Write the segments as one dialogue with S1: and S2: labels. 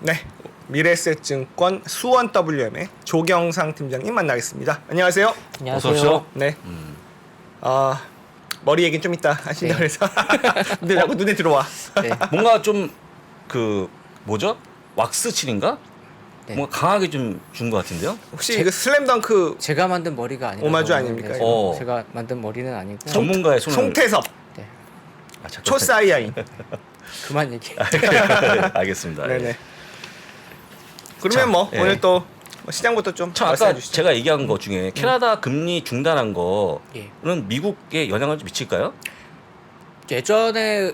S1: 네, 미래에셋증권 수원 WM의 조경상 팀장님 만나겠습니다. 안녕하세요.
S2: 안녕하세요.
S3: 어서 오십시오.
S1: 네. 머리 얘기는 좀 이따 하신다
S2: 네.
S1: 그래서 근데 자꾸 눈에 들어와.
S2: 네.
S3: 뭔가 좀 그 뭐죠? 왁스 칠인가?
S2: 네.
S3: 뭔가 강하게 좀 준 것 같은데요?
S1: 혹시 이거 슬램덩크
S2: 제가 만든 머리가 아니라
S1: 오마주 아닙니까,
S3: 이거?
S2: 제가 만든 머리는 아니고
S3: 전문가의 손을
S1: 송태섭
S2: 네.
S3: 아, 잠깐.
S1: 초사이아인.
S2: 그만 얘기.
S3: 알겠습니다.
S1: 네네.
S3: 예.
S1: 그러면
S3: 자,
S1: 뭐
S3: 예.
S1: 오늘 또 시장부터 좀
S3: 참
S1: 말씀해
S3: 아까
S1: 주시죠.
S3: 제가 얘기한 거 중에 캐나다 금리 중단한
S2: 예.
S3: 거는 미국에 영향을 좀 미칠까요?
S2: 예전에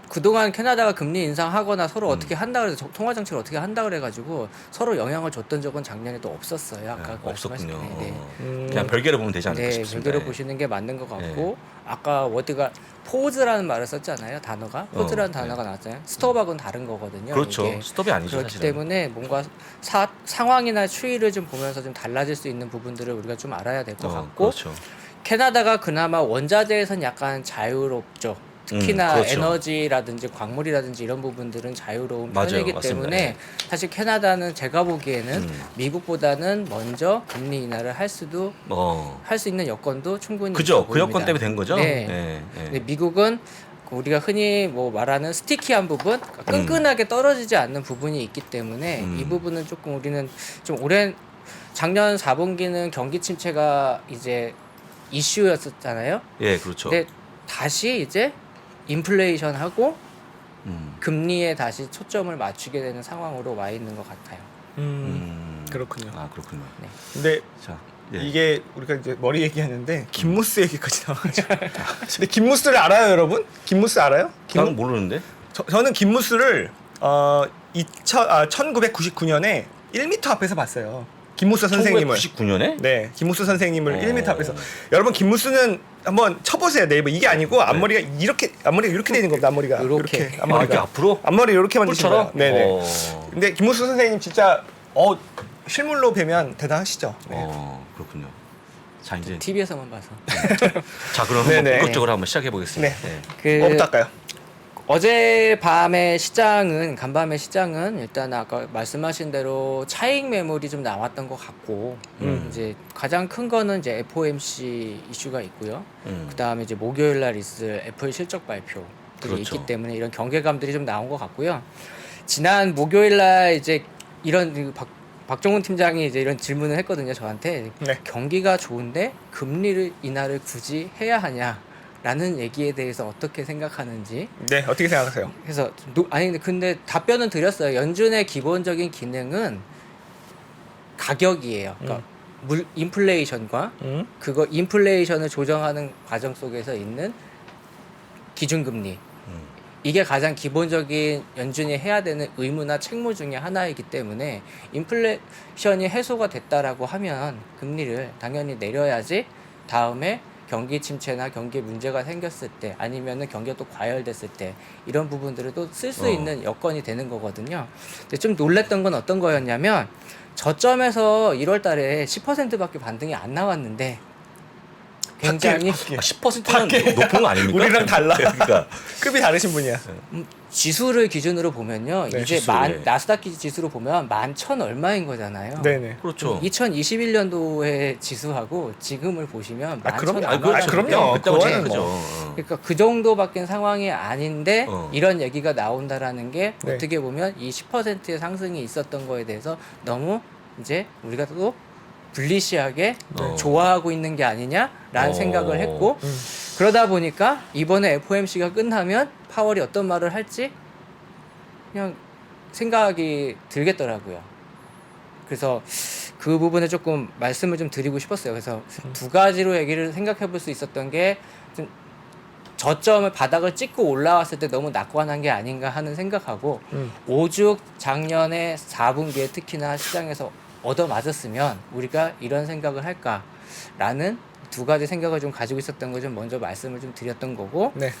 S2: 그동안 캐나다가 금리 인상하거나 서로 어떻게 한다 그래서 통화 정책을 어떻게 한다 그래가지고 서로 영향을 줬던 적은 작년에도 없었어요. 아까
S3: 없었군요.
S2: 말씀하신 네.
S3: 그냥 별개로 보면 되지 않을까
S2: 네,
S3: 싶습니다.
S2: 별개로
S3: 예.
S2: 보시는 게 맞는 것 같고 아까 워드가 포즈라는 말을 썼잖아요. 단어가 포즈라는 단어가 나왔잖아요. 스톱하고는 다른 거거든요.
S3: 그렇죠.
S2: 이게.
S3: 스톱이 아니죠.
S2: 그렇기
S3: 사실은.
S2: 때문에 뭔가 상황이나 추이를 좀 보면서 좀 달라질 수 있는 부분들을 우리가 좀 알아야 될 것 같고
S3: 그렇죠.
S2: 캐나다가 그나마 원자재에선 약간 자유롭죠. 특히나
S3: 그렇죠.
S2: 에너지라든지 광물이라든지 이런 부분들은 자유로운
S3: 맞아요.
S2: 편이기
S3: 맞습니다.
S2: 때문에
S3: 예.
S2: 사실 캐나다는 제가 보기에는 미국보다는 먼저 금리 인하를 할 수 있는 여건도 충분히
S3: 그죠.
S2: 있어
S3: 그 여건
S2: 보입니다.
S3: 때문에 된 거죠.
S2: 네.
S3: 예.
S2: 근데 미국은 우리가 흔히 뭐 말하는 스티키한 부분, 끈끈하게 떨어지지 않는 부분이 있기 때문에 이 부분은 조금 우리는 좀 오랜 작년 4분기는 경기 침체가 이제 이슈였었잖아요.
S3: 예, 그렇죠.
S2: 근데 다시 이제 인플레이션하고 금리에 다시 초점을 맞추게 되는 상황으로 와 있는 것 같아요.
S1: 그렇군요.
S3: 아, 그렇군요.
S2: 네.
S1: 근데
S3: 자, 예.
S1: 이게 우리가 이제 머리 얘기하는데 김무스 얘기까지 나와가지고. 근데 김무스를 알아요, 여러분? 김무스 알아요?
S3: 난 모르는데.
S1: 저는 김무스를 1999년에 1m 앞에서 봤어요. 김무스 선생님을.
S3: 1999년에?
S1: 네, 김무스 선생님을 1m 앞에서. 여러분 김무스는 한번 쳐보세요 네이버. 이게 아니고 앞머리가 이렇게 돼 있는 겁니다. 앞머리가
S2: 요렇게.
S3: 아, 이렇게
S1: 앞머리가
S3: 앞으로?
S1: 앞머리 이렇게 만드신 거예요.
S3: 뿔처럼?
S1: 네네. 근데 김무스 선생님 진짜 실물로 뵈면 대단하시죠. 네.
S3: 그렇군요. 자, 이제
S2: TV에서만 봐서.
S3: 자, 그럼
S1: 네네.
S3: 한번 본격적으로 한번 시작해 보겠습니다.
S1: 네.
S3: 네.
S1: 뭐부터 할까요?
S2: 어젯밤의 시장은 간밤의 시장은 일단 아까 말씀하신 대로 차익 매물이 좀 나왔던 것 같고 이제 가장 큰 거는 이제 FOMC 이슈가 있고요. 그 다음에 이제 목요일 날 있을 애플 실적 발표들이
S3: 그렇죠.
S2: 있기 때문에 이런 경계감들이 좀 나온 것 같고요. 지난 목요일 날 이제 이런 박종훈 팀장이 이제 이런 질문을 했거든요, 저한테.
S1: 네.
S2: 경기가 좋은데 금리를 인하를 굳이 해야 하냐라는 얘기에 대해서 어떻게 생각하는지.
S1: 네, 어떻게 생각하세요?
S2: 그래서 아니 근데 답변은 드렸어요. 연준의 기본적인 기능은 가격이에요. 그러니까 인플레이션과 그거 인플레이션을 조정하는 과정 속에서 있는 기준금리. 이게 가장 기본적인 연준이 해야 되는 의무나 책무 중에 하나이기 때문에 인플레이션이 해소가 됐다라고 하면 금리를 당연히 내려야지 다음에 경기 침체나 경기 문제가 생겼을 때 아니면은 경기가 또 과열됐을 때 이런 부분들을 또 쓸 수 있는 여건이 되는 거거든요. 근데 좀 놀랬던 건 어떤 거였냐면 저점에서 1월 달에 10%밖에 반등이 안 나왔는데 굉장히
S3: 10%는 높은 거 아닙니까?
S1: 우리랑 달라.
S3: 그러니까
S1: 급이 다르신 분이야.
S2: 지수를 기준으로 보면요.
S1: 네,
S2: 이제
S3: 지수, 예.
S2: 나스닥 지수로 보면 11,000 얼마인 거잖아요.
S1: 네네.
S3: 그렇죠.
S2: 2021년도의 지수하고 지금을 보시면 11,000
S1: 그럼요.
S2: 얼마
S1: 그럼요.
S3: 그때가 제일
S1: 그거는
S3: 크죠.
S1: 뭐.
S2: 그러니까 그 정도밖에 상황이 아닌데 이런 얘기가 나온다라는 게
S1: 네.
S2: 어떻게 보면 이 10%의 상승이 있었던 거에 대해서 너무 이제 우리가 또 불리시하게 좋아하고 있는 게 아니냐라는 생각을 했고 그러다 보니까 이번에 FOMC가 끝나면 파월이 어떤 말을 할지 그냥 생각이 들겠더라고요. 그래서 그 부분에 조금 말씀을 좀 드리고 싶었어요. 그래서 두 가지로 얘기를 생각해 볼 수 있었던 게 좀 저점을 바닥을 찍고 올라왔을 때 너무 낙관한 게 아닌가 하는 생각하고 오죽 작년에 4분기에 특히나 시장에서 얻어맞았으면 우리가 이런 생각을 할까라는 두 가지 생각을 좀 가지고 있었던 거 좀 먼저 말씀을 좀 드렸던 거고
S1: 네.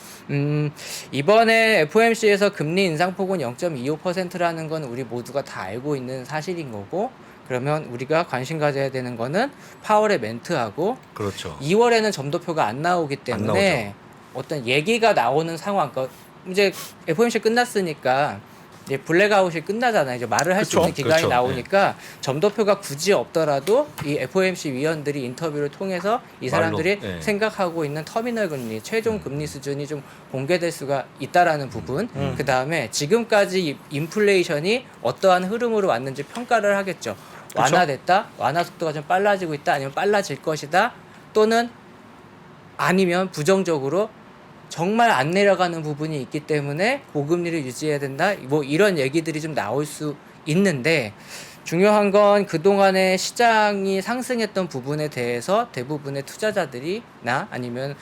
S2: 이번에 FOMC에서 금리 인상폭은 0.25%라는 건 우리 모두가 다 알고 있는 사실인 거고 그러면 우리가 관심 가져야 되는 거는 파월의 멘트하고
S3: 그렇죠.
S2: 2월에는 점도표가 안 나오기 때문에 어떤 얘기가 나오는 상황, 그러니까 이제 FOMC 끝났으니까 이제 블랙아웃이 끝나잖아요. 이제 말을 할 수
S1: 그쵸.
S2: 있는 기간이
S3: 그렇죠.
S2: 나오니까 점도표가 굳이 없더라도 이 FOMC 위원들이 인터뷰를 통해서 이 사람들이
S3: 말로, 예.
S2: 생각하고 있는 터미널 금리, 최종 금리 수준이 좀 공개될 수가 있다라는 부분. 그 다음에 지금까지 인플레이션이 어떠한 흐름으로 왔는지 평가를 하겠죠. 완화됐다, 완화 속도가 좀 빨라지고 있다, 아니면 빨라질 것이다, 또는 아니면 부정적으로 정말 안 내려가는 부분이 있기 때문에 고금리를 유지해야 된다. 뭐 이런 얘기들이 좀 나올 수 있는데 중요한 건 그동안에 시장이 상승했던 부분에 대해서 대부분의 투자자들이나 아니면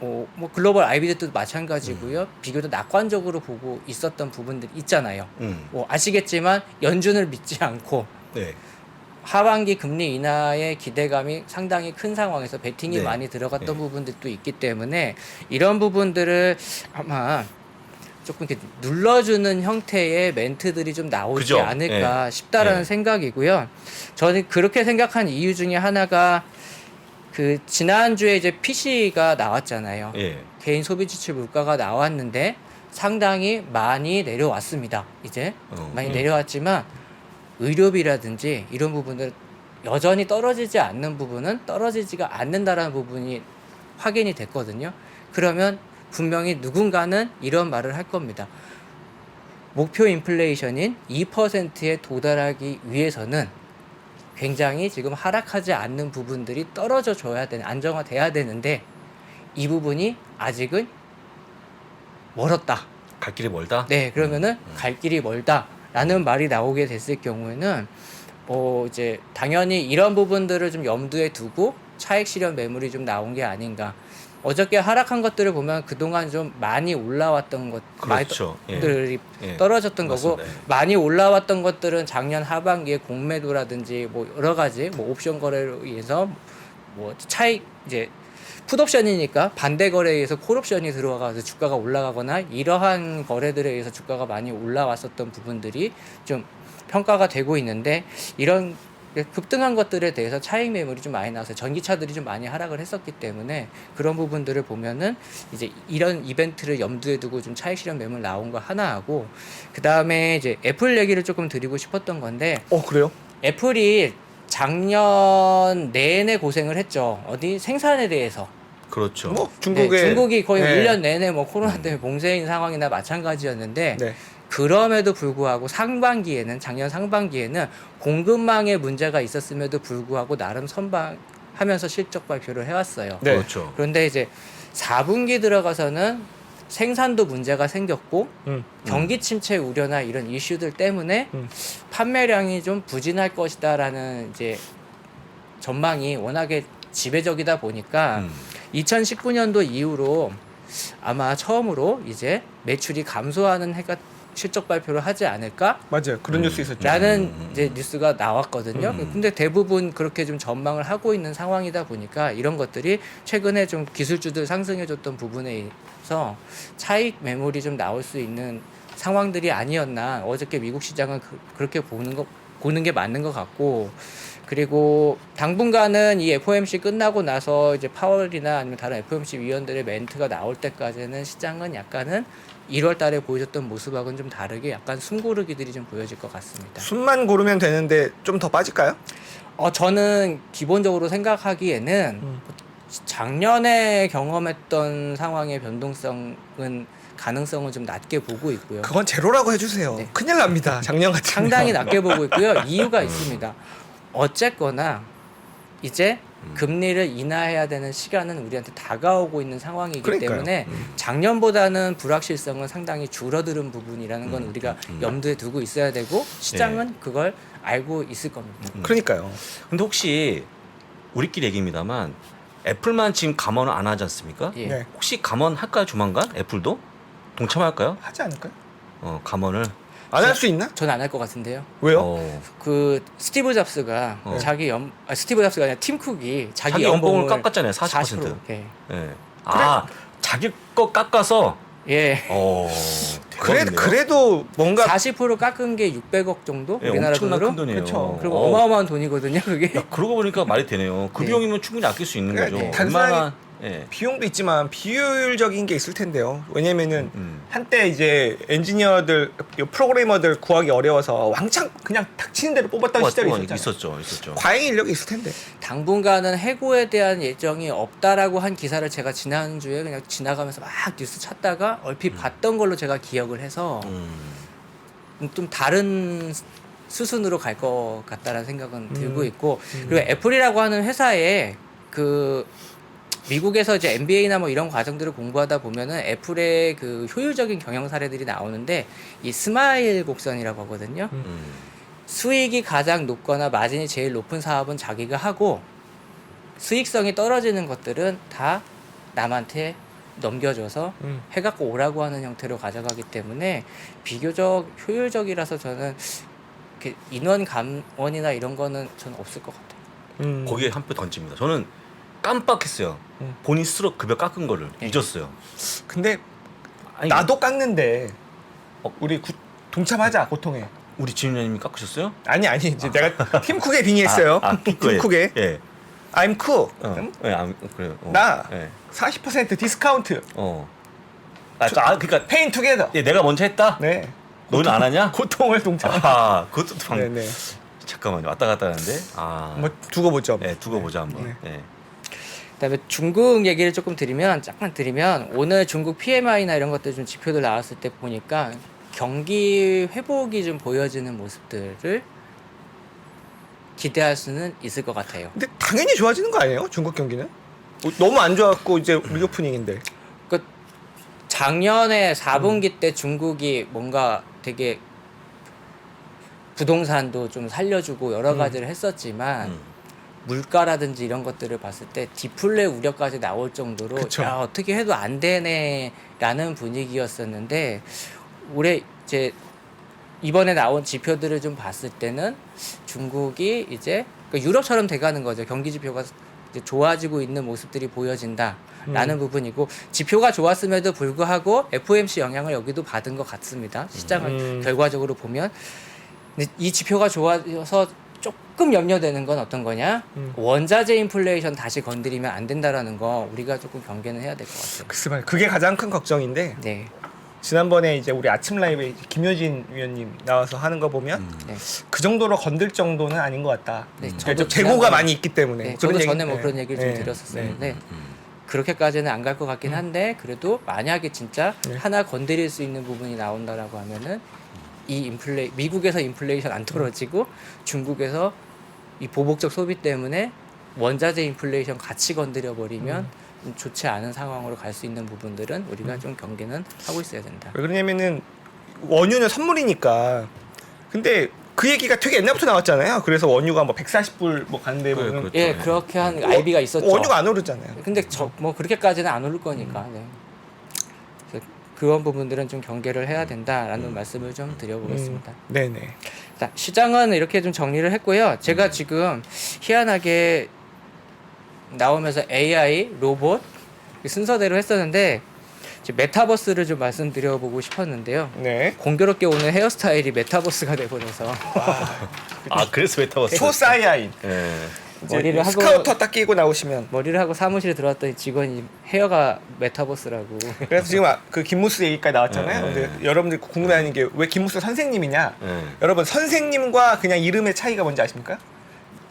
S2: 뭐 글로벌 IB들도 마찬가지고요. 비교적 낙관적으로 보고 있었던 부분들이 있잖아요. 뭐 아시겠지만 연준을 믿지 않고
S3: 네.
S2: 하반기 금리 인하의 기대감이 상당히 큰 상황에서 베팅이
S3: 네.
S2: 많이 들어갔던
S3: 네.
S2: 부분들도 있기 때문에 이런 부분들을 아마 조금 이렇게 눌러주는 형태의 멘트들이 좀 나오지
S3: 그죠?
S2: 않을까 싶다라는
S3: 네.
S2: 생각이고요. 저는 그렇게 생각한 이유 중에 하나가 그 지난주에 이제 PC가 나왔잖아요.
S3: 예.
S2: 개인 소비 지출 물가가 나왔는데 상당히 많이 내려왔습니다. 이제 많이 내려왔지만 의료비라든지 이런 부분들 여전히 떨어지지 않는 부분은 떨어지지가 않는다라는 부분이 확인이 됐거든요. 그러면 분명히 누군가는 이런 말을 할 겁니다. 목표 인플레이션인 2%에 도달하기 위해서는 굉장히 지금 하락하지 않는 부분들이 떨어져 줘야 되는, 안정화돼야 되는데 이 부분이 아직은 멀었다.
S3: 갈 길이 멀다.
S2: 네, 그러면은 갈 길이 멀다라는 말이 나오게 됐을 경우에는 이제 당연히 이런 부분들을 좀 염두에 두고 차익 실현 매물이 좀 나온 게 아닌가. 어저께 하락한 것들을 보면 그동안 좀 많이 올라왔던
S3: 그렇죠.
S2: 것들이
S3: 예.
S2: 떨어졌던
S3: 맞습니다.
S2: 거고
S3: 예.
S2: 많이 올라왔던 것들은 작년 하반기에 공매도라든지 뭐 여러 가지 뭐 옵션 거래로 인해서 뭐 차익 이제 풋옵션이니까 반대 거래에 의해서 콜옵션이 들어와서 주가가 올라가거나 이러한 거래들에 의해서 주가가 많이 올라왔었던 부분들이 좀 평가가 되고 있는데 이런 급등한 것들에 대해서 차익 매물이 좀 많이 나와서 전기차들이 좀 많이 하락을 했었기 때문에 그런 부분들을 보면은 이제 이런 이벤트를 염두에 두고 좀 차익 실현 매물 나온 거 하나 하고 그 다음에 이제 애플 얘기를 조금 드리고 싶었던 건데
S1: 그래요?
S2: 애플이 작년 내내 고생을 했죠. 어디 생산에 대해서.
S3: 그렇죠.
S1: 뭐
S2: 네,
S1: 중국에
S2: 중국이 거의
S1: 네.
S2: 1년 내내 뭐 코로나 때문에 봉쇄인 상황이나 마찬가지였는데
S1: 네.
S2: 그럼에도 불구하고 작년 상반기에는 공급망에 문제가 있었음에도 불구하고 나름 선방하면서 실적 발표를 해왔어요.
S1: 네.
S3: 그렇죠.
S2: 그런데 이제 4분기 들어가서는 생산도 문제가 생겼고 경기 침체 우려나 이런 이슈들 때문에 판매량이 좀 부진할 것이다라는 이제 전망이 워낙에 지배적이다 보니까 2019년도 이후로 아마 처음으로 이제 매출이 감소하는 해가 실적 발표를 하지 않을까?
S1: 맞아요. 그런 뉴스 있었죠.
S2: 라는 이제 뉴스가 나왔거든요. 근데 대부분 그렇게 좀 전망을 하고 있는 상황이다 보니까 이런 것들이 최근에 좀 기술주들 상승해줬던 부분에 있어서 차익 매물이 좀 나올 수 있는 상황들이 아니었나. 어저께 미국 시장은 그렇게 보는 게 맞는 것 같고, 그리고 당분간은 이 FOMC 끝나고 나서 이제 파월이나 아니면 다른 FOMC 위원들의 멘트가 나올 때까지는 시장은 약간은 1월 달에 보여줬던 모습하고는 좀 다르게 약간 숨고르기들이 좀 보여질 것 같습니다.
S1: 숨만 고르면 되는데 좀 더 빠질까요?
S2: 저는 기본적으로 생각하기에는 작년에 경험했던 상황의 변동성은 가능성은 좀 낮게 보고 있고요.
S1: 그건 제로라고 해주세요.
S2: 네.
S1: 큰일 납니다. 작년 같은
S2: 상당히 낮게 보고 있고요. 이유가 있습니다. 어쨌거나 이제 금리를 인하해야 되는 시간은 우리한테 다가오고 있는 상황이기
S1: 그러니까요.
S2: 때문에 작년보다는 불확실성은 상당히 줄어드는 부분이라는 건 우리가 염두에 두고 있어야 되고 시장은 그걸 알고 있을 겁니다.
S1: 그러니까요.
S3: 근데 혹시 우리끼리 얘기입니다만 애플만 지금 감원을 안 하지 않습니까?
S2: 예.
S1: 네.
S3: 혹시 감원할까요 조만간? 애플도 동참할까요?
S1: 하지 않을까요?
S3: 감원을.
S1: 안 할 수 있나?
S2: 저는 안 할 것 같은데요.
S1: 왜요?
S2: 그 스티브 잡스가 스티브 잡스가 아니라 팀 쿡이
S3: 자기 연봉을 깎았잖아요. 40%.
S2: 예.
S3: 예. 자기 거 깎아서.
S2: 예.
S3: 대박이네요.
S1: 그래도 뭔가
S2: 40% 깎은 게 600억 정도?
S3: 예,
S2: 우리나라
S3: 엄청난
S2: 돈으로?
S3: 큰 돈이에요.
S1: 그쵸.
S2: 그리고 어마어마한 돈이거든요, 그게.
S3: 야, 그러고 보니까 말이 되네요. 그
S2: 네.
S3: 비용이면 충분히 아낄 수 있는
S1: 그래,
S3: 거죠.
S1: 단순하게
S3: 얼마나 예.
S1: 비용도 있지만 비효율적인 게 있을 텐데요. 왜냐면은
S3: 음.
S1: 한때 이제 엔지니어들, 프로그래머들 구하기 어려워서 왕창 그냥 닥치는 대로 뽑았던 시절이 있었잖아요.
S3: 있었죠.
S1: 과잉 인력이 있을 텐데.
S2: 당분간은 해고에 대한 예정이 없다라고 한 기사를 제가 지난주에 그냥 지나가면서 막 뉴스 찾다가 얼핏 봤던 걸로 제가 기억을 해서 좀 다른 수순으로 갈 것 같다라는 생각은 들고 있고, 그리고 애플이라고 하는 회사에 그 미국에서 이제 MBA나 뭐 이런 과정들을 공부하다 보면은 애플의 그 효율적인 경영 사례들이 나오는데, 이 스마일 곡선이라고 하거든요. 수익이 가장 높거나 마진이 제일 높은 사업은 자기가 하고, 수익성이 떨어지는 것들은 다 남한테 넘겨줘서 해갖고 오라고 하는 형태로 가져가기 때문에 비교적 효율적이라서 저는 이렇게 인원 감원이나 이런 거는 저는 없을 것 같아요.
S3: 거기에 한 표 던집니다. 저는 깜빡했어요. 본인 스스로 급여 깎은 거를
S2: 네.
S3: 잊었어요.
S1: 근데
S3: 아니,
S1: 나도 깎는데 우리 동참하자 고통에.
S3: 우리 지윤님이 깎으셨어요?
S1: 아니 이제 내가 팀쿡에 빙의했어요. 팀쿡에.
S3: 예.
S1: I'm cool.
S3: 그래요.
S1: 나
S3: 예.
S1: 40% 디스카운트.
S3: 그러니까
S1: 페인 투게더.
S3: 예, 내가 먼저 했다.
S1: 네.
S3: 너는 안 하냐?
S1: 고통을 동참.
S3: 그것도
S1: 네네.
S3: 잠깐만요. 왔다 갔다 하는데.
S1: 뭐 두고 보죠.
S3: 네, 두고 보자 한번.
S1: 네.
S3: 네.
S2: 그다음에 중국 얘기를 조금 잠깐 드리면, 오늘 중국 PMI나 이런 것들 좀 지표들 나왔을 때 보니까 경기 회복이 좀 보여지는 모습들을 기대할 수는 있을 것 같아요.
S1: 근데 당연히 좋아지는 거 아니에요? 중국 경기는? 너무 안 좋았고 이제 리오프닝인데.
S2: 그 작년에 4분기 때 중국이 뭔가 되게 부동산도 좀 살려주고 여러 가지를 했었지만 물가라든지 이런 것들을 봤을 때 디플레 우려까지 나올 정도로
S1: 그쵸.
S2: 야, 어떻게 해도 안 되네라는 분위기였었는데, 올해 이제 이번에 나온 지표들을 좀 봤을 때는 중국이 이제 그러니까 유럽처럼 돼가는 거죠. 경기 지표가 이제 좋아지고 있는 모습들이 보여진다라는 부분이고, 지표가 좋았음에도 불구하고 FOMC 영향을 여기도 받은 것 같습니다. 시장을 결과적으로 보면. 근데 이 지표가 좋아져서 조금 염려되는 건 어떤 거냐? 원자재 인플레이션 다시 건드리면 안 된다라는 거 우리가 조금 경계는 해야 될 것 같아요.
S1: 글쎄 말이야. 그게 가장 큰 걱정인데.
S2: 네.
S1: 지난번에 이제 우리 아침 라이브에 이제 김효진 위원님 나와서 하는 거 보면
S2: 네.
S1: 그 정도로 건들 정도는 아닌 것 같다.
S2: 네,
S1: 저도
S2: 저도
S1: 재고가
S2: 지난번에-
S1: 많이 있기 때문에.
S2: 네, 저도 전에 뭐
S1: 네.
S2: 그런 얘기를 좀
S1: 네.
S2: 드렸었는데 그렇게까지는 안 갈 것 같긴 한데, 그래도 만약에 진짜
S1: 네.
S2: 하나 건드릴 수 있는 부분이 나온다라고 하면은 이 미국에서 인플레이션 안 떨어지고 중국에서 이 보복적 소비 때문에 원자재 인플레이션 같이 건드려 버리면 좀 좋지 않은 상황으로 갈 수 있는 부분들은 우리가 좀 경계는 하고 있어야 된다.
S1: 왜 그러냐면은 원유는 선물이니까. 근데 그 얘기가 되게 옛날부터 나왔잖아요. 그래서 원유가 뭐 140불 뭐 가는데
S3: 그래,
S1: 보면
S3: 그렇죠.
S2: 예, 그렇게 한 아이비가 있었죠.
S1: 원유가 안 오르잖아요.
S2: 근데 뭐 그렇게까지는 안 오를 거니까. 네. 그래서 그런 부분들은 좀 경계를 해야 된다라는 말씀을 좀 드려보겠습니다.
S1: 네네.
S2: 자, 시장은 이렇게 좀 정리를 했고요. 제가 지금 희한하게 나오면서 AI, 로봇 순서대로 했었는데, 이제 메타버스를 좀 말씀드려보고 싶었는데요.
S1: 네.
S2: 공교롭게 오늘 헤어스타일이 메타버스가 돼버려서
S3: 그래서 메타버스.
S1: 초사이아인.
S3: 예.
S1: 이제
S2: 머리를 하고
S1: 스카우터 딱 끼고 나오시면.
S2: 머리를 하고 사무실에 들어왔더니 직원이 헤어가 메타버스라고.
S1: 그래서 지금 그 김무스 얘기까지 나왔잖아요.
S3: 네.
S1: 근데 여러분들 궁금해하는 게 왜 김무스 선생님이냐?
S3: 네.
S1: 여러분 선생님과 그냥 이름의 차이가 뭔지 아십니까?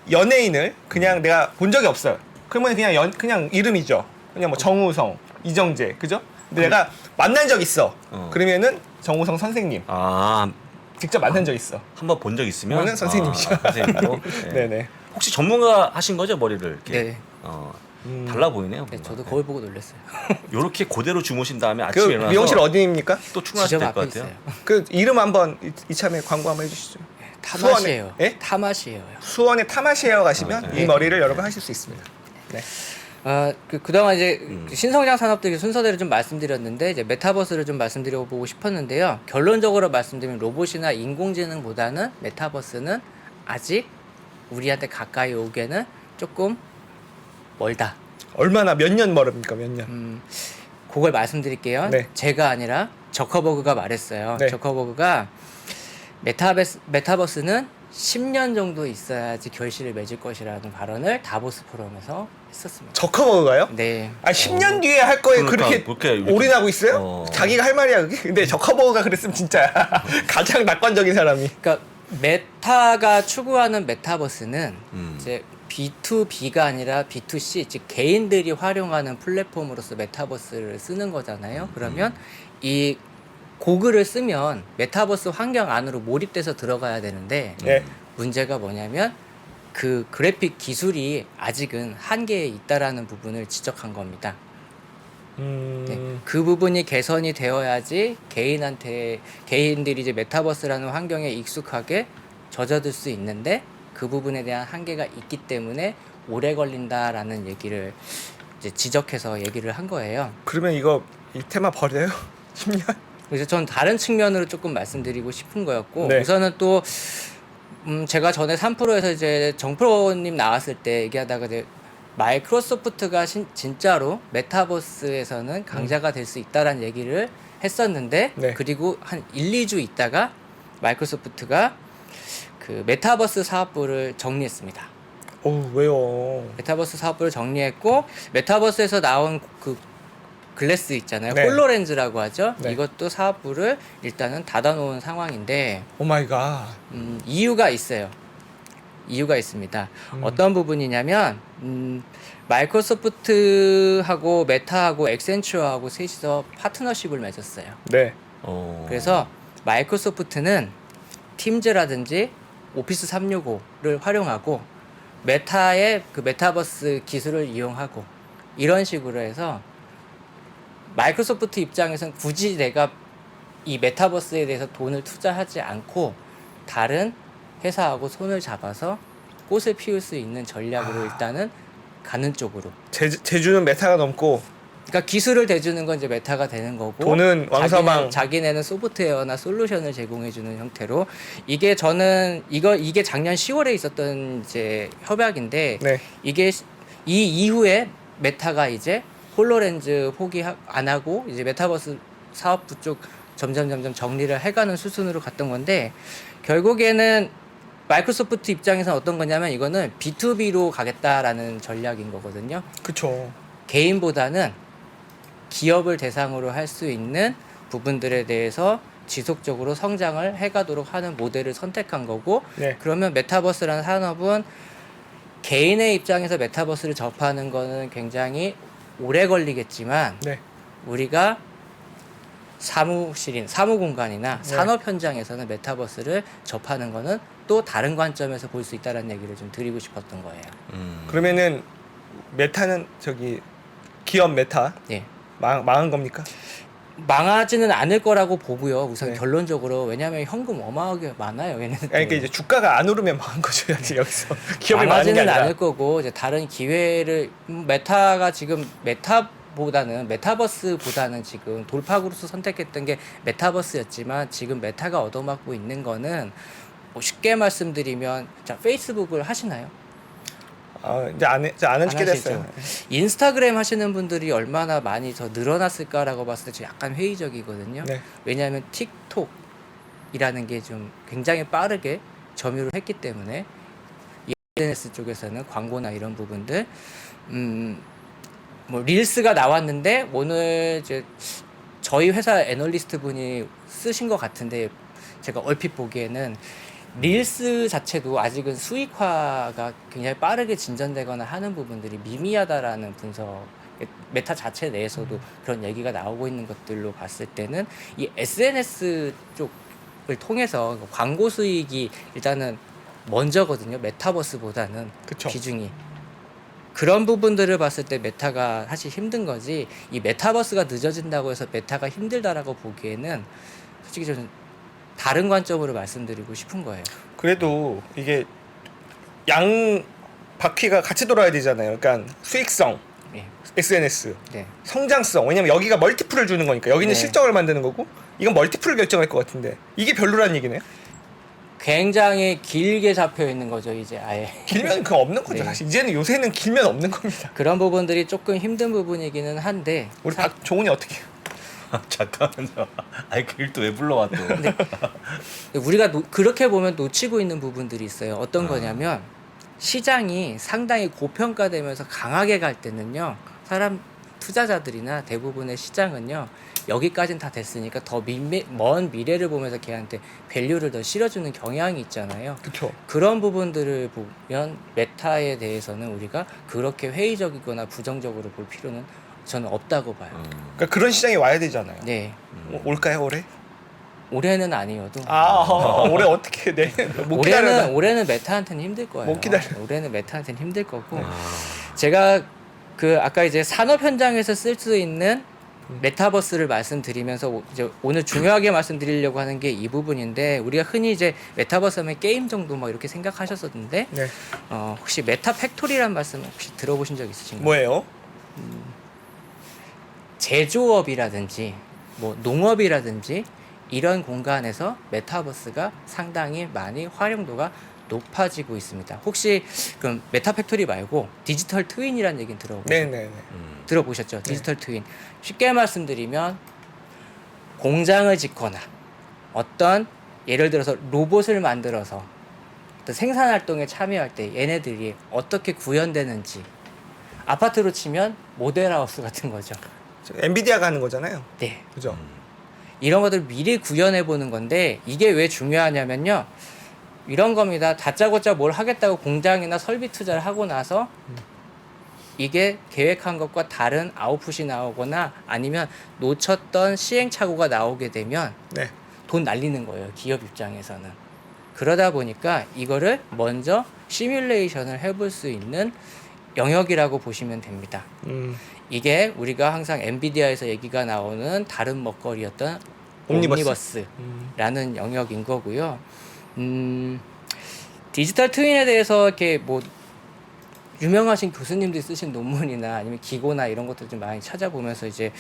S1: 연예인을 그냥 내가 본 적이 없어요. 그러면 그냥 이름이죠. 그냥 뭐 정우성, 이정재, 그죠? 근데 내가 만난 적 있어. 그러면은 정우성 선생님 직접 만난 적 있어.
S3: 한번 본 적 있으면
S1: 그거는 선생님이죠.
S3: 선생님이고. 예.
S1: 네네.
S3: 혹시 전문가 하신 거죠, 머리를 이렇게?
S2: 네.
S3: 달라 보이네요.
S2: 네,
S3: 뭔가.
S2: 저도 거울 보고 놀랐어요.
S3: 요렇게 그대로 주무신 다음에
S1: 그
S3: 아침에 일어나서
S1: 미용실 어디입니까?
S3: 또 출근하실
S2: 지점
S3: 것
S2: 앞에
S3: 같아요.
S2: 있어요.
S1: 그 이름 한번 이참에 광고 한번 해주시죠.
S2: 타마시에요.
S1: 예?
S2: 타마시에요.
S1: 수원의 타마시에어 가시면
S3: 네.
S1: 이 머리를 여러분 하실 수 있습니다. 네.
S2: 그동안 이제 그 신성장 산업들 순서대로 좀 말씀드렸는데, 이제 메타버스를 좀 말씀드려보고 싶었는데요. 결론적으로 말씀드리면 로봇이나 인공지능보다는 메타버스는 아직 우리한테 가까이 오기에는 조금 멀다.
S1: 얼마나 몇 년 멀읍니까? 몇 년?
S2: 그걸 말씀드릴게요.
S1: 네.
S2: 제가 아니라 저커버그가 말했어요.
S1: 네.
S2: 저커버그가 메타버스는 10년 정도 있어야지 결실을 맺을 것이라는 발언을 다보스 포럼에서 했었습니다.
S1: 저커버거가요?
S2: 네.
S1: 아 10년 뒤에 할 거에
S3: 그러니까
S1: 그렇게
S3: 그렇게 이렇게-
S1: 올인하고 있어요? 자기가 할 말이야 그게? 근데 저커버거가 그랬으면 진짜야. 가장 낙관적인 사람이.
S2: 그러니까 메타가 추구하는 메타버스는
S3: 음.
S2: 이제 B2B가 아니라 B2C, 즉 개인들이 활용하는 플랫폼으로서 메타버스를 쓰는 거잖아요. 그러면 이 고글을 쓰면 메타버스 환경 안으로 몰입돼서 들어가야 되는데
S1: 네.
S2: 문제가 뭐냐면 그 그래픽 기술이 아직은 한계에 있다라는 부분을 지적한 겁니다. 네, 그 부분이 개선이 되어야지 개인들이 이제 메타버스라는 환경에 익숙하게 젖어들 수 있는데 그 부분에 대한 한계가 있기 때문에 오래 걸린다라는 얘기를 이제 지적해서 얘기를 한 거예요.
S1: 그러면 이거 이 테마 버려요? 10년?
S2: 그래서 전 다른 측면으로 조금 말씀드리고 싶은 거였고
S1: 네.
S2: 우선은 또 제가 전에 3프로에서 이제 정프로님 나왔을 때 얘기하다가 이제 마이크로소프트가 진짜로 메타버스에서는 강자가 될 수 있다라는 얘기를 했었는데
S1: 네.
S2: 그리고 한 1, 2주 있다가 마이크로소프트가 그 메타버스 사업부를 정리했습니다.
S1: 오 왜요?
S2: 메타버스 사업부를 정리했고 메타버스에서 나온 그 글래스 있잖아요.
S1: 네.
S2: 홀로렌즈라고 하죠.
S1: 네.
S2: 이것도 사업부를 일단은 닫아놓은 상황인데
S1: 오 마이 갓.
S2: 이유가 있어요. 이유가 있습니다. 어떤 부분이냐면 마이크로소프트하고 메타하고 엑센추어하고 셋이서 파트너십을 맺었어요.
S1: 네.
S2: 그래서 마이크로소프트는 팀즈라든지 오피스 365를 활용하고 메타의 그 메타버스 기술을 이용하고 이런 식으로 해서 마이크로소프트 입장에서는 굳이 내가 이 메타버스에 대해서 돈을 투자하지 않고 다른 회사하고 손을 잡아서 꽃을 피울 수 있는 전략으로 일단은 가는 쪽으로.
S1: 제주는 메타가 넘고
S2: 그러니까 기술을 대주는 건 이제 메타가 되는 거고
S1: 돈은 왕서방.
S2: 자기네는 소프트웨어나 솔루션을 제공해주는 형태로 이게 저는 이게 작년 10월에 있었던 이제 협약인데
S1: 네.
S2: 이게 이 이후에 메타가 이제 홀로렌즈 포기 안 하고 이제 메타버스 사업부 쪽 점점 정리를 해가는 수순으로 갔던 건데 결국에는 마이크로소프트 입장에서는 어떤 거냐면 이거는 B2B로 가겠다라는 전략인 거거든요.
S1: 그쵸.
S2: 개인보다는 기업을 대상으로 할 수 있는 부분들에 대해서 지속적으로 성장을 해가도록 하는 모델을 선택한 거고
S1: 네.
S2: 그러면 메타버스라는 산업은 개인의 입장에서 메타버스를 접하는 거는 굉장히 오래 걸리겠지만
S1: 네.
S2: 우리가 사무 공간이나
S1: 네.
S2: 산업 현장에서는 메타버스를 접하는 거는 또 다른 관점에서 볼 수 있다는 얘기를 좀 드리고 싶었던 거예요.
S1: 그러면은 메타는 저기 기업 메타
S2: 예.
S1: 망한 겁니까?
S2: 망하지는 않을 거라고 보고요. 우선
S1: 네.
S2: 결론적으로 왜냐하면 현금 어마하게 많아요. 얘네들.
S1: 그러니까 이제 주가가 안 오르면 망한 거죠. 여기서 기업이 망한 게
S2: 망하지는
S1: 아니라.
S2: 않을 거고 이제 다른 기회를 메타가 지금 메타버스보다는 지금 돌파구로서 선택했던 게 메타버스였지만 지금 메타가 얻어맞고 있는 거는 뭐 쉽게 말씀드리면 자 페이스북을 하시나요?
S1: 이제 안 한지 꽤
S2: 안
S1: 됐어요.
S2: 하시죠? 인스타그램 하시는 분들이 얼마나 많이 더 늘어났을까라고 봤을 때 좀 약간 회의적이거든요.
S1: 네.
S2: 왜냐하면 틱톡이라는 게 좀 굉장히 빠르게 점유를 했기 때문에 SNS 쪽에서는 광고나 이런 부분들 뭐 릴스가 나왔는데 오늘 이제 저희 회사 애널리스트 분이 쓰신 것 같은데 제가 얼핏 보기에는 릴스 자체도 아직은 수익화가 굉장히 빠르게 진전되거나 하는 부분들이 미미하다라는 분석 메타 자체 내에서도 그런 얘기가 나오고 있는 것들로 봤을 때는 이 SNS 쪽을 통해서 광고 수익이 일단은 먼저거든요. 메타버스보다는
S1: 그쵸.
S2: 비중이. 그런 부분들을 봤을 때 메타가 사실 힘든 거지 이 메타버스가 늦어진다고 해서 메타가 힘들다라고 보기에는 솔직히 저는 다른 관점으로 말씀드리고 싶은 거예요.
S1: 그래도 이게 양 바퀴가 같이 돌아야 되잖아요. 그러니까 수익성,
S2: 예.
S1: SNS,
S2: 네.
S1: 성장성. 왜냐면 여기가 멀티플을 주는 거니까 여기는
S2: 네.
S1: 실적을 만드는 거고 이건 멀티플을 결정할 것 같은데 이게 별로라는 얘기네요.
S2: 굉장히 길게 잡혀 있는 거죠, 이제 아예.
S1: 길면 그거 없는 거죠.
S2: 네.
S1: 사실 이제는 요새는 길면 없는 겁니다.
S2: 그런 부분들이 조금 힘든 부분이기는 한데
S1: 우리 박종훈이 어떻게 해요?
S3: 잠깐만요. 아니 그 또 왜 불러와 또?
S2: 우리가 그렇게 보면 놓치고 있는 부분들이 있어요. 어떤 거냐면 시장이 상당히 고평가되면서 강하게 갈 때는요, 투자자들이나 대부분의 시장은요, 여기까지는 다 됐으니까 더 먼 미래를 보면서 걔한테 밸류를 더 실어주는 경향이 있잖아요.
S1: 그렇죠.
S2: 그런 부분들을 보면 메타에 대해서는 우리가 그렇게 회의적이거나 부정적으로 볼 필요는 저는 없다고 봐요.
S1: 그러니까 그런 시장이 와야 되잖아요.
S2: 네.
S1: 올까요 올해?
S2: 올해는 아니어도
S1: 올해 어떻게 못 기다려.
S2: 올해는 메타한테는 힘들 거예요.
S1: 못 기다려.
S2: 올해는 메타한테는 힘들 거고 제가 그 아까 이제 산업 현장에서 쓸 수 있는 메타버스를 말씀드리면서 이제 오늘 중요하게 말씀드리려고 하는 게 이 부분인데, 우리가 흔히 이제 메타버스 하면 게임 정도 막 이렇게 생각하셨었는데
S1: 네.
S2: 혹시 메타 팩토리라는 말씀 혹시 들어보신 적 있으신가요?
S1: 뭐예요?
S2: 제조업이라든지 뭐 농업이라든지 이런 공간에서 메타버스가 상당히 많이 활용도가 높아지고 있습니다. 혹시 그럼 메타 팩토리 말고 디지털 트윈이라는 얘기는 들어보셨죠? 디지털 트윈. 쉽게 말씀드리면 공장을 짓거나 어떤 예를 들어서 로봇을 만들어서 어떤 생산 활동에 참여할 때 얘네들이 어떻게 구현되는지, 아파트로 치면 모델하우스 같은 거죠.
S1: 엔비디아가 하는 거잖아요.
S2: 네.
S1: 그죠?
S2: 이런 것들 미리 구현해 보는 건데, 이게 왜 중요하냐면요, 이런 겁니다. 다짜고짜 뭘 하겠다고 공장이나 설비 투자를 하고 나서 이게 계획한 것과 다른 아웃풋이 나오거나 아니면 놓쳤던 시행착오가 나오게 되면
S1: 네.
S2: 돈 날리는 거예요, 기업 입장에서는. 그러다 보니까 이거를 먼저 시뮬레이션을 해볼 수 있는 영역이라고 보시면 됩니다. 이게 우리가 항상 엔비디아에서 얘기가 나오는 다른 먹거리였던 옴니버스라는 영역인 거고요. 디지털 트윈에 대해서 이렇게 뭐 유명하신 교수님들이 쓰신 논문이나 아니면 기고나 이런 것들 좀 많이 찾아보면서 이제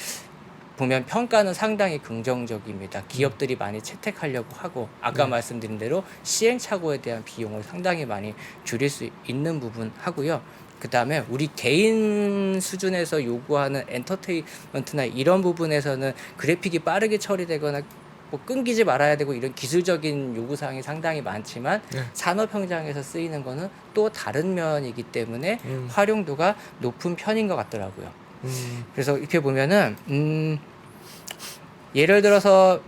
S2: 보면 평가는 상당히 긍정적입니다. 기업들이 많이 채택하려고 하고, 아까 말씀드린 대로 시행착오에 대한 비용을 상당히 많이 줄일 수 있는 부분 하고요. 그 다음에 우리 개인 수준에서 요구하는 엔터테인먼트나 이런 부분에서는 그래픽이 빠르게 처리되거나 뭐 끊기지 말아야 되고 이런 기술적인 요구사항이 상당히 많지만 산업 현장에서 쓰이는 거는 또 다른 면이기 때문에 활용도가 높은 편인 것 같더라고요. 그래서 이렇게 보면은 예를 들어서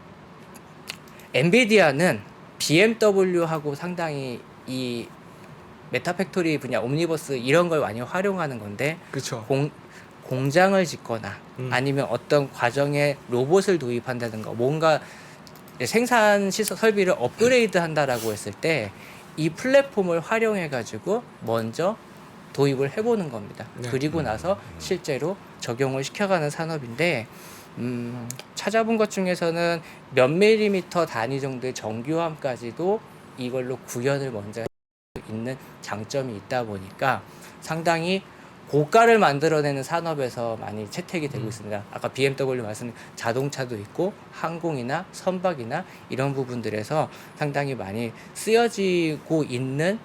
S2: 엔비디아는 BMW하고 상당히 이 메타팩토리 분야, 옴니버스 이런 걸 많이 활용하는 건데,
S1: 그렇죠.
S2: 공장을 짓거나 아니면 어떤 과정에 로봇을 도입한다든가 뭔가 생산 시설 설비를 업그레이드 한다라고 했을 때 이 플랫폼을 활용해 가지고 먼저 도입을 해보는 겁니다. 그리고 나서 실제로 적용을 시켜가는 산업인데, 찾아본 것 중에서는 몇 밀리미터 단위 정도의 정교함까지도 이걸로 구현을 먼저 있는 장점이 있다 보니까 상당히 고가를 만들어내는 산업에서 많이 채택이 되고 있습니다. 아까 BMW 말씀드린 자동차도 있고 항공이나 선박이나 이런 부분들에서 상당히 많이 쓰여지고 있는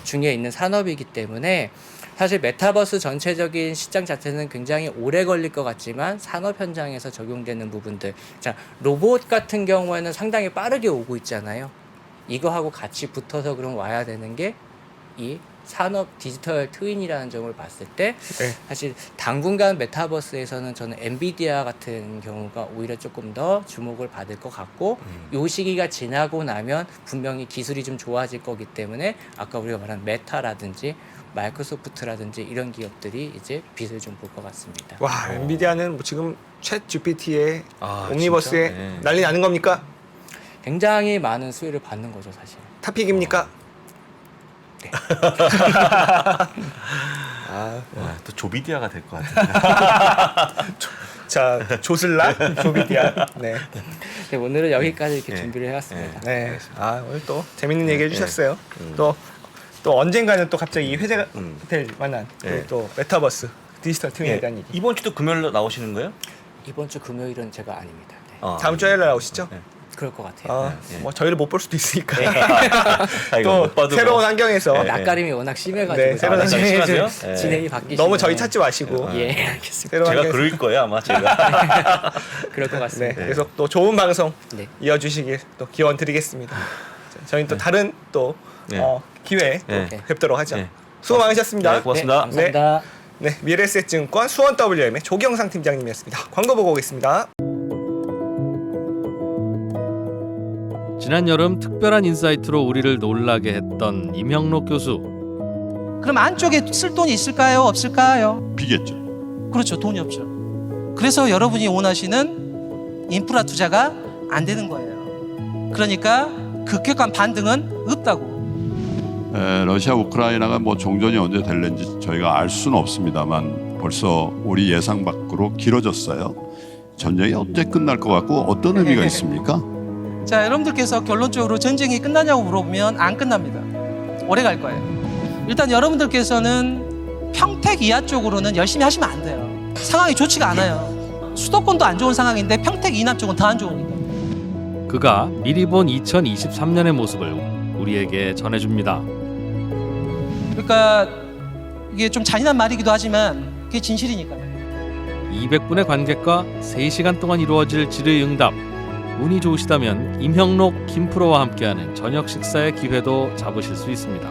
S2: 중에 있는 산업이기 때문에 사실 메타버스 전체적인 시장 자체는 굉장히 오래 걸릴 것 같지만 산업 현장에서 적용되는 부분들, 자, 로봇 같은 경우에는 상당히 빠르게 오고 있잖아요. 이거하고 같이 붙어서 그럼 와야 되는 게 이 산업 디지털 트윈이라는 점을 봤을 때 사실 당분간 메타버스에서는 저는 엔비디아 같은 경우가 오히려 조금 더 주목을 받을 것 같고, 요 시기가 지나고 나면 분명히 기술이 좀 좋아질 거기 때문에 아까 우리가 말한 메타라든지 마이크로소프트라든지 이런 기업들이 이제 빛을 좀 볼 것 같습니다.
S1: 와, 엔비디아는 뭐 지금 챗 GPT에
S3: 아,
S1: 옴니버스에
S3: 진짜? 네.
S1: 난리 나는 겁니까?
S2: 굉장히 많은 수혜를 받는 거죠, 사실.
S1: 탑픽입니까?
S2: 네.
S3: 와, 또 조비디아가 될 것 같은데.
S1: 자, 조슬라 조비디아. 네.
S2: 네, 오늘은 여기까지 이렇게
S3: 네.
S2: 준비를 해왔습니다.
S1: 네. 오늘 또 재밌는 얘기 해주셨어요. 또 언젠가는 또 갑자기 회자가 될 만한 우리 또 메타버스 디지털 트윈에 대한 얘기.
S3: 이번 주도 금요일 나오시는 거예요?
S2: 이번 주 금요일은 제가 아닙니다. 네.
S1: 다음 주에 나오시죠?
S3: 네.
S2: 그럴 것 같아요.
S1: 뭐 저희를 못 볼 수도 있으니까.
S3: 아, 이거
S1: 또
S3: 못 봐도
S1: 새로운
S3: 뭐.
S1: 환경에서
S3: 네.
S2: 낯가림이 워낙 심해가지고
S1: 네, 새로운
S2: 나중에
S3: 심하세요?
S2: 좀
S3: 네.
S2: 진행이 바뀌시면
S1: 너무 저희 찾지 마시고
S2: 예, 알겠습니다.
S1: 새로운
S3: 제가
S1: 환경에서
S3: 그럴 거예요 아마 제가.
S2: 그럴 것
S1: 네,
S2: 같습니다.
S1: 그래서 또 좋은 방송
S2: 네.
S1: 이어주시길 또 기원 드리겠습니다. 자, 저희는 또 다른 또
S3: 네.
S1: 기회에 또
S3: 네.
S1: 뵙도록 하죠.
S3: 네.
S1: 수고 많으셨습니다.
S3: 네, 고맙습니다.
S2: 감사합니다.
S1: 네, 미래에셋증권 수원 WM의 조경상 팀장님이었습니다. 광고 보고 오겠습니다.
S4: 지난 여름 특별한 인사이트로 우리를 놀라게 했던 임형록 교수.
S5: 그럼 안쪽에 쓸 돈이 있을까요? 없을까요?
S6: 비겠죠.
S5: 그렇죠. 돈이 없죠. 그래서 여러분이 원하시는 인프라 투자가 안 되는 거예요. 그러니까 급격한 반등은 없다고.
S6: 러시아 우크라이나가 뭐 종전이 언제 될는지 저희가 알 수는 없습니다만 벌써 우리 예상 밖으로 길어졌어요. 전쟁이 언제 끝날 것 같고 어떤 의미가 있습니까?
S5: 자, 여러분들께서 결론적으로 전쟁이 끝나냐고 물어보면 안 끝납니다. 오래 갈 거예요. 일단 여러분들께서는 평택 이하 쪽으로는 열심히 하시면 안 돼요. 상황이 좋지가 않아요. 수도권도 안 좋은 상황인데 평택 이남 쪽은 더 안 좋으니까.
S4: 그가 미리 본 2023년의 모습을 우리에게 전해줍니다.
S5: 그러니까 이게 좀 잔인한 말이기도 하지만 그게 진실이니까요.
S4: 200분의 관객과 3시간 동안 이루어질 질의응답. 운이 좋으시다면 임형록, 김프로와 함께하는 저녁 식사의 기회도 잡으실 수 있습니다.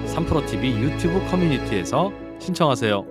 S4: 3프로TV 유튜브 커뮤니티에서 신청하세요.